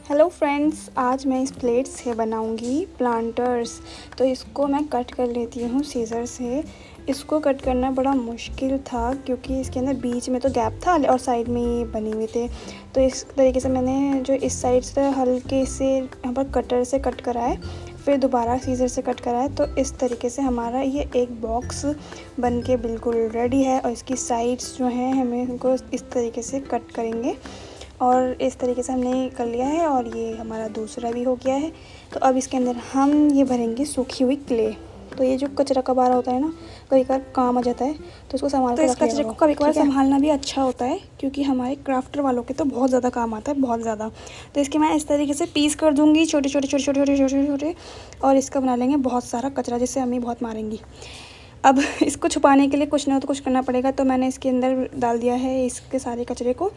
Hello friends, आज मैं इस प्लेट से बनाऊंगी प्लांटर्स। तो इसको मैं कट कर लेती हूँ सीज़र से। इसको कट करना बड़ा मुश्किल था क्योंकि इसके अंदर बीच में तो गैप था और साइड में ये बने हुए थे। तो इस तरीके से मैंने जो इस साइड से हल्के से यहाँ पर कटर से कट करा है, फिर दोबारा सीज़र से कट करा है। तो इस तरीके से हमारा ये एक बॉक्स बन के बिल्कुल रेडी है। और इसकी साइड्स जो हैं हमें इनको इस तरीके से कट करेंगे और इस तरीके से हमने कर लिया है। और ये हमारा दूसरा भी हो गया है। तो अब इसके अंदर हम ये भरेंगे सूखी हुई क्ले। तो ये जो कचरा कबारा होता है ना, कभी कभार काम आ जाता है, तो उसको संभाल कर इस कचरे को कभी कभार संभालना भी अच्छा होता है क्योंकि हमारे क्राफ्टर वालों के तो बहुत ज़्यादा काम आता है, बहुत ज़्यादा। तो इसके मैं इस तरीके से पीस कर दूँगी, छोटे छोटे छोटे छोटे छोटे छोटे छोटे, और इसका बना लेंगे बहुत सारा कचरा जिससे अम्मी बहुत मारेंगी। अब इसको छुपाने के लिए कुछ ना तो कुछ करना पड़ेगा। तो मैंने इसके अंदर डाल दिया है इसके सारे कचरे को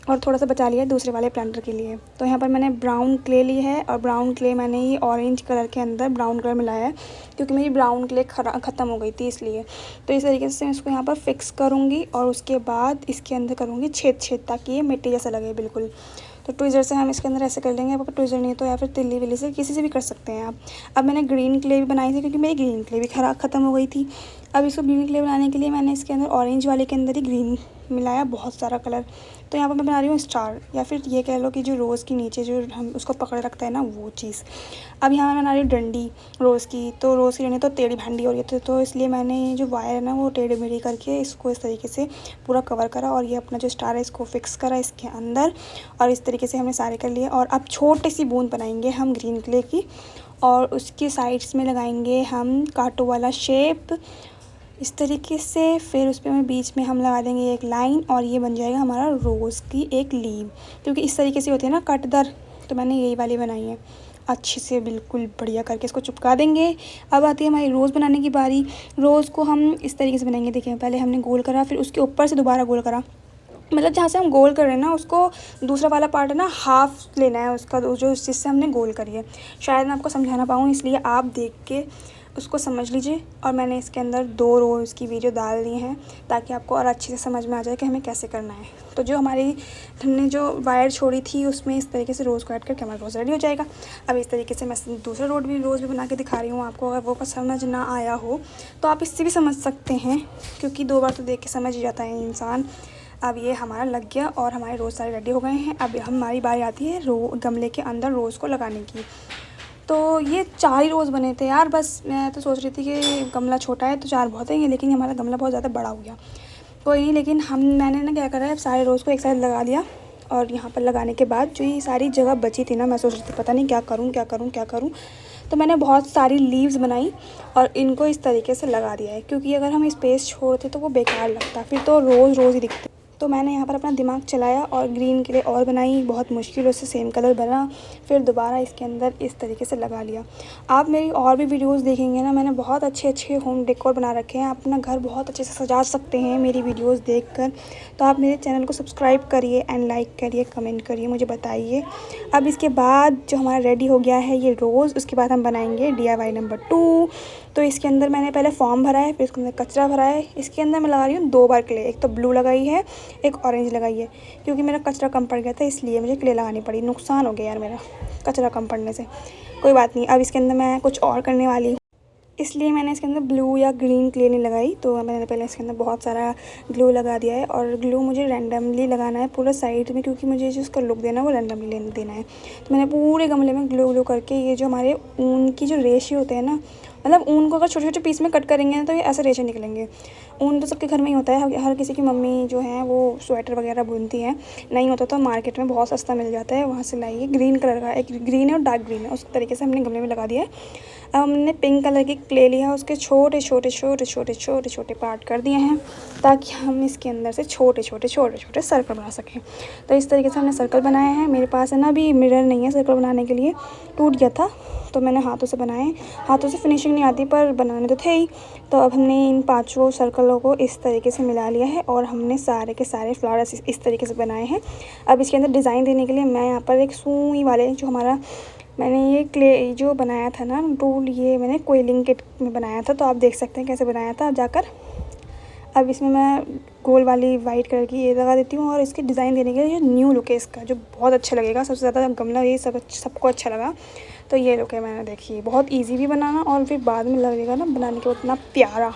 और थोड़ा सा बचा लिया है दूसरे वाले प्लांटर के लिए। तो यहाँ पर मैंने ब्राउन क्ले ली है और ब्राउन क्ले मैंने ये ऑरेंज कलर के अंदर ब्राउन कलर मिलाया है क्योंकि मेरी ब्राउन क्ले ख़त्म हो गई थी इसलिए। तो इस तरीके से मैं इसको यहाँ पर फिक्स करूँगी और उसके बाद इसके अंदर करूँगी छेद छेद ताकि ये मिट्टी जैसा लगे बिल्कुल। तो ट्विज़र से हम इसके अंदर ऐसे कर लेंगे। अब ट्विज़र नहीं तो या फिर तिल्ली विल्ली से किसी से भी कर सकते हैं आप। अब मैंने ग्रीन क्ले भी बनाई थी क्योंकि मेरी ग्रीन क्ले भी ख़त्म हो गई थी। अब इसको ग्रीन क्ले बनाने के लिए मैंने इसके अंदर ऑरेंज वाले के अंदर ही ग्रीन मिलाया, बहुत सारा कलर। तो यहाँ पर मैं बना रही हूँ स्टार, या फिर ये कह लो कि जो रोज़ के नीचे जो हम उसको पकड़ रखता है ना, वो चीज़। अब यहाँ मैं बना रही हूँ डंडी रोज़ की। तो रोज़ की डंडी तो टेढ़ी भंडी हो रही थी, तो इसलिए मैंने ये जो वायर है ना वो टेढ़ी मेढ़ी करके इसको इस तरीके से पूरा कवर करा और ये अपना जो स्टार है इसको फिक्स करा इसके अंदर। और इस तरीके से हमने सारे कर लिए। और अब छोटी सी बूंद बनाएंगे हम ग्रीन क्ले की और उसकी साइड्स में लगाएंगे हम कांटो वाला शेप इस तरीके से। फिर उस पर में बीच में हम लगा देंगे एक लाइन और ये बन जाएगा हमारा रोज़ की एक लीव, क्योंकि इस तरीके से होती है ना कटदार। तो मैंने यही वाली बनाई है अच्छे से बिल्कुल बढ़िया करके, इसको चिपका देंगे। अब आती है हमारी रोज़ बनाने की बारी। रोज़ को हम इस तरीके से बनाएंगे। देखिए पहले हमने गोल करा, फिर उसके ऊपर से दोबारा गोल करा, मतलब जहाँ से हम गोल कर रहे हैं ना उसको दूसरा वाला पार्ट है ना हाफ़ लेना है उसका, जो जिससे हमने गोल करी है। शायद मैं आपको समझा ना पाऊँ, इसलिए आप देख के उसको समझ लीजिए। और मैंने इसके अंदर 2 रोज़ की वीडियो डाल दी हैं ताकि आपको और अच्छे से समझ में आ जाए कि हमें कैसे करना है। तो जो हमने जो वायर छोड़ी थी उसमें इस तरीके से रोज़ को ऐड करके हमारा रोज़ रेडी हो जाएगा। अब इस तरीके से मैं दूसरा रोज़ भी बना के दिखा रही हूँ आपको। अगर वो समझ ना आया हो तो आप इससे भी समझ सकते हैं क्योंकि 2 बार तो देख के समझ ही जाता है इंसान। अब ये हमारा लग गया और हमारे रोज़ सारे रेडी हो गए हैं। अब हमारी बारी आती है गमले के अंदर रोज़ को लगाने की। तो ये 4 ही रोज़ बने थे यार, बस मैं तो सोच रही थी कि गमला छोटा है तो 4 बहुत है, लेकिन हमारा गमला बहुत ज़्यादा बड़ा हो गया। कोई नहीं, लेकिन मैंने ना क्या करा है, सारे रोज़ को एक साइड लगा दिया। और यहाँ पर लगाने के बाद जो ये सारी जगह बची थी ना, मैं सोच रही थी पता नहीं क्या करूँ क्या करूँ क्या करूँ। तो मैंने बहुत सारी लीव्स बनाई और इनको इस तरीके से लगा दिया है क्योंकि अगर हम स्पेस छोड़ते तो वो बेकार लगता, फिर तो रोज़ ही दिखते। तो मैंने यहाँ पर अपना दिमाग चलाया और ग्रीन के लिए और बनाई, बहुत मुश्किल से सेम कलर बना, फिर दोबारा इसके अंदर इस तरीके से लगा लिया। आप मेरी और भी वीडियोस देखेंगे ना, मैंने बहुत अच्छे अच्छे होम डेकोर बना रखे हैं। आप अपना घर बहुत अच्छे से सजा सकते हैं मेरी वीडियोस देखकर। तो आप मेरे चैनल को सब्सक्राइब करिए एंड लाइक करिए, कमेंट करिए, मुझे बताइए। अब इसके बाद जो हमारा रेडी हो गया है ये रोज़, उसके बाद हम बनाएंगे DIY नंबर 2। तो इसके अंदर मैंने पहले फॉर्म भरा है, फिर इसके अंदर कचरा भरा है। इसके अंदर मैं लगा रही हूँ 2 बार क्ले, एक तो ब्लू लगाई है, एक ऑरेंज लगाई है। क्योंकि मेरा कचरा कम पड़ गया था इसलिए मुझे क्ले लगानी पड़ी। नुकसान हो गया यार मेरा कचरा कम पड़ने से, कोई बात नहीं। अब इसके अंदर मैं कुछ और करने वाली हूँ, इसलिए मैंने इसके अंदर ब्लू या ग्रीन क्ले नहीं लगाई। तो मैंने पहले इसके अंदर बहुत सारा ग्लू लगा दिया है और ग्लू मुझे रैंडमली लगाना है पूरा साइड में, क्योंकि मुझे जो उसका लुक देना है वो रैंडमली देना है। तो मैंने पूरे गमले में ग्लू करके ये जो हमारे ऊन की जो रेशे होते हैं ना, मतलब ऊन को अगर छोटे छोटे पीस में कट करेंगे ना तो ये ऐसे रेशे निकलेंगे। ऊन तो सबके घर में ही होता है, हर किसी की मम्मी जो है वो स्वेटर वगैरह बुनती हैं। नहीं होता तो मार्केट में बहुत सस्ता मिल जाता है, वहाँ से लाइए। ग्रीन कलर का एक ग्रीन है और डार्क ग्रीन है, उस तरीके से हमने गमले में लगा दिया है। अब हमने पिंक कलर की क्ले लिया है, उसके छोटे छोटे पार्ट कर दिए हैं ताकि हम इसके अंदर से छोटे छोटे सर्कल बना सकें। तो इस तरीके से हमने सर्कल बनाए हैं। मेरे पास है ना अभी मिरर नहीं है सर्कल बनाने के लिए, टूट गया था, तो मैंने हाथों से बनाए। हाथों से फिनिशिंग नहीं आती पर बनाने तो थे ही। तो अब हमने इन 5 सर्कलों को इस तरीके से मिला लिया है और हमने सारे के सारे फ्लावर्स इस तरीके से बनाए हैं। अब इसके अंदर डिज़ाइन देने के लिए मैं यहाँ पर एक सुई वाले जो हमारा मैंने ये क्ले जो बनाया था ना टूल, ये मैंने कोयलिंग किट में बनाया था। तो आप देख सकते हैं कैसे बनाया था आप जाकर। अब इसमें मैं गोल वाली वाइट कलर की ये लगा देती हूँ और इसकी डिज़ाइन देने के लिए जो न्यू लुक है इसका, जो बहुत अच्छा लगेगा। सबसे ज़्यादा गमला ये सबको अच्छा लगा, तो ये लुक है। मैंने देखी बहुत इजी भी बनाना और फिर बाद में लगेगा ना बनाने के बाद इतना प्यारा।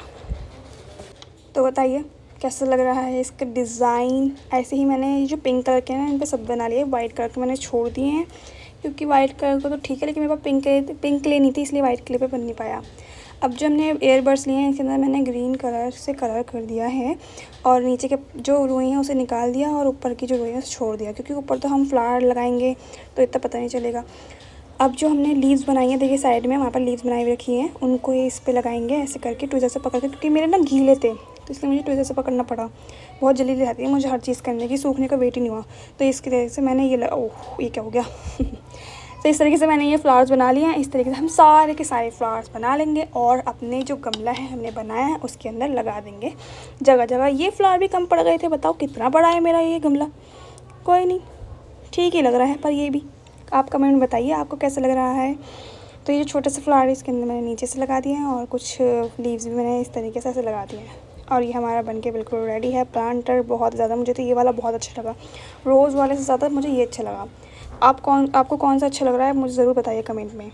तो बताइए कैसा लग रहा है इसका डिज़ाइन। ऐसे ही मैंने ये जो पिंक कलर के हैं इन पर सब बना लिए, वाइट कलर के मैंने छोड़ दिए हैं क्योंकि वाइट कलर को तो ठीक है, लेकिन मेरे पास पिंक लेनी थी, इसलिए वाइट कलर पे बन नहीं पाया। अब जो हमने एयरबड्स लिए हैं इसके अंदर मैंने ग्रीन कलर से कलर कर दिया है और नीचे के जो रुई हैं उसे निकाल दिया और ऊपर की जो रुई है उसे छोड़ दिया, क्योंकि ऊपर तो हम फ्लावर लगाएंगे तो इतना पता नहीं चलेगा। अब जो हमने लीव्स बनाई हैं, देखिए साइड में वहाँ पर लीव्स बनाई हुई रखी हैं, उनको इस पे लगाएंगे ऐसे करके ट्विज़र से पकड़ के, क्योंकि मेरे ना गीले थे तो इसलिए मुझे ट्विज़र से पकड़ना पड़ा। बहुत जल्दी जाती है मुझे हर चीज़ करने की, सूखने का वेट ही नहीं हुआ, तो इसकी वजह से मैंने ओह ये क्या हो गया तो इस तरीके से मैंने ये फ्लावर्स बना लिए हैं। इस तरीके से हम सारे के सारे फ्लावर्स बना लेंगे और अपने जो गमला है हमने बनाया है उसके अंदर लगा देंगे जगह जगह। ये फ्लावर भी कम पड़ गए थे, बताओ कितना बड़ा है मेरा ये गमला। कोई नहीं, ठीक ही लग रहा है, पर ये भी आप कमेंट में बताइए आपको कैसा लग रहा है। तो ये जो छोटे से फ्लावर इसके अंदर मैंने नीचे से लगा दिए हैं और कुछ लीव्स भी मैंने इस तरीके से ऐसे लगा दिए हैं और ये हमारा बनके बिल्कुल रेडी है प्लांटर। बहुत ज़्यादा मुझे तो ये वाला बहुत अच्छा लगा, रोज़ वाले से ज़्यादा मुझे ये अच्छा लगा। आपको कौन सा अच्छा लग रहा है मुझे ज़रूर बताइए कमेंट में।